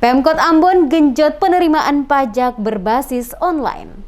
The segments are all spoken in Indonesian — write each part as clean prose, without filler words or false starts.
Pemkot Ambon genjot penerimaan pajak berbasis online.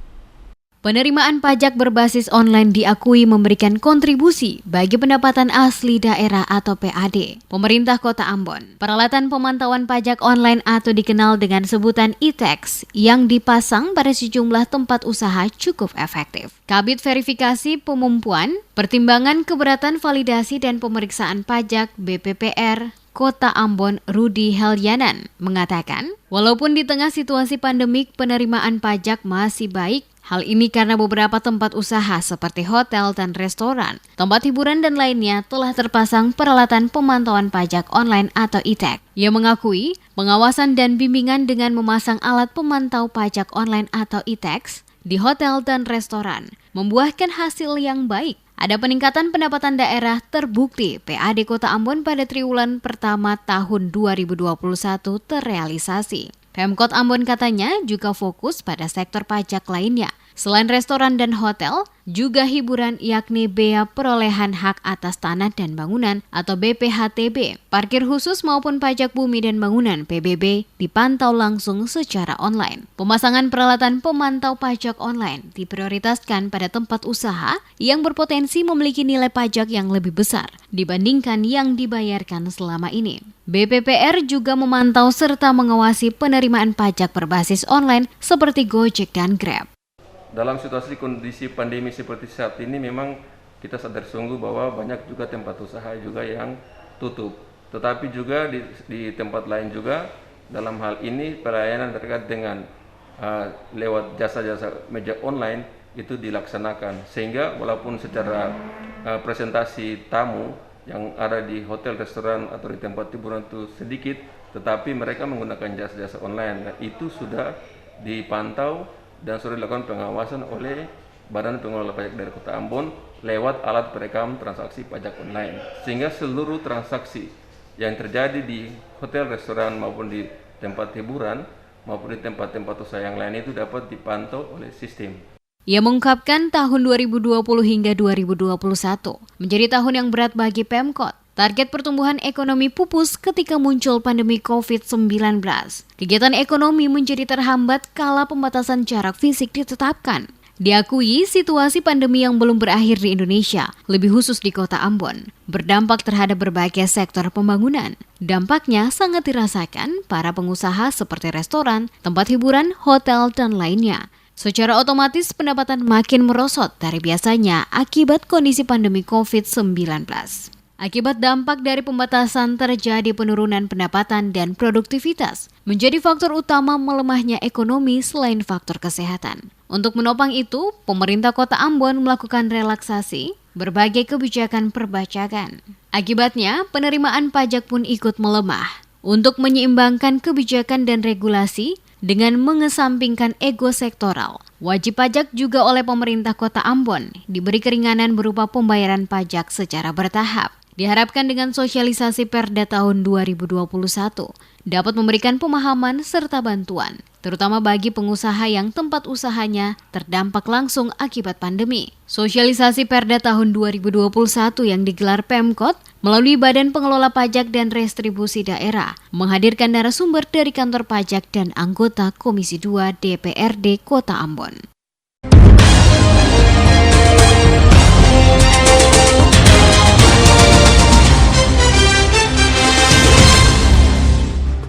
Penerimaan pajak berbasis online diakui memberikan kontribusi bagi pendapatan asli daerah atau PAD. Pemerintah Kota Ambon, peralatan pemantauan pajak online atau dikenal dengan sebutan e-tax yang dipasang pada sejumlah tempat usaha cukup efektif. Kabid Verifikasi Pemumpuan, Pertimbangan Keberatan Validasi dan Pemeriksaan Pajak BPPR Kota Ambon Rudi Helyanan mengatakan, walaupun di tengah situasi pandemik penerimaan pajak masih baik, hal ini karena beberapa tempat usaha seperti hotel dan restoran, tempat hiburan dan lainnya telah terpasang peralatan pemantauan pajak online atau e-tax. Ia mengakui pengawasan dan bimbingan dengan memasang alat pemantau pajak online atau e-tax di hotel dan restoran membuahkan hasil yang baik. Ada peningkatan pendapatan daerah terbukti PAD Kota Ambon pada triwulan pertama tahun 2021 terrealisasi. Pemkot Ambon katanya juga fokus pada sektor pajak lainnya. Selain restoran dan hotel, juga hiburan yakni bea perolehan hak atas tanah dan bangunan atau BPHTB, parkir khusus maupun pajak bumi dan bangunan PBB dipantau langsung secara online. Pemasangan peralatan pemantau pajak online diprioritaskan pada tempat usaha yang berpotensi memiliki nilai pajak yang lebih besar dibandingkan yang dibayarkan selama ini. BPPR juga memantau serta mengawasi penerimaan pajak berbasis online seperti Gojek dan Grab. Dalam situasi kondisi pandemi seperti saat ini memang kita sadar sungguh bahwa banyak juga tempat usaha juga yang tutup. Tetapi juga di tempat lain juga dalam hal ini pelayanan terkait dengan lewat jasa-jasa media online itu dilaksanakan. Sehingga walaupun secara presentasi tamu yang ada di hotel, restoran atau di tempat hiburan itu sedikit, tetapi mereka menggunakan jasa-jasa online. Nah, itu sudah dipantau dan sudah dilakukan pengawasan oleh Badan Pengelola Pajak Daerah Kota Ambon lewat alat perekam transaksi pajak online. Sehingga seluruh transaksi yang terjadi di hotel, restoran maupun di tempat hiburan maupun di tempat-tempat usaha yang lain itu dapat dipantau oleh sistem. Ia mengungkapkan tahun 2020 hingga 2021 menjadi tahun yang berat bagi Pemkot. Target pertumbuhan ekonomi pupus ketika muncul pandemi COVID-19. Kegiatan ekonomi menjadi terhambat kala pembatasan jarak fisik ditetapkan. Diakui situasi pandemi yang belum berakhir di Indonesia, lebih khusus di Kota Ambon, berdampak terhadap berbagai sektor pembangunan. Dampaknya sangat dirasakan para pengusaha seperti restoran, tempat hiburan, hotel, dan lainnya. Secara otomatis pendapatan makin merosot dari biasanya akibat kondisi pandemi COVID-19. Akibat dampak dari pembatasan terjadi penurunan pendapatan dan produktivitas menjadi faktor utama melemahnya ekonomi selain faktor kesehatan. Untuk menopang itu, pemerintah Kota Ambon melakukan relaksasi berbagai kebijakan perpajakan. Akibatnya, penerimaan pajak pun ikut melemah. Untuk menyeimbangkan kebijakan dan regulasi dengan mengesampingkan ego sektoral, wajib pajak juga oleh pemerintah Kota Ambon diberi keringanan berupa pembayaran pajak secara bertahap. Diharapkan dengan sosialisasi Perda tahun 2021 dapat memberikan pemahaman serta bantuan, terutama bagi pengusaha yang tempat usahanya terdampak langsung akibat pandemi. Sosialisasi Perda tahun 2021 yang digelar Pemkot melalui Badan Pengelola Pajak dan Restribusi Daerah menghadirkan narasumber dari kantor pajak dan anggota Komisi 2 DPRD Kota Ambon.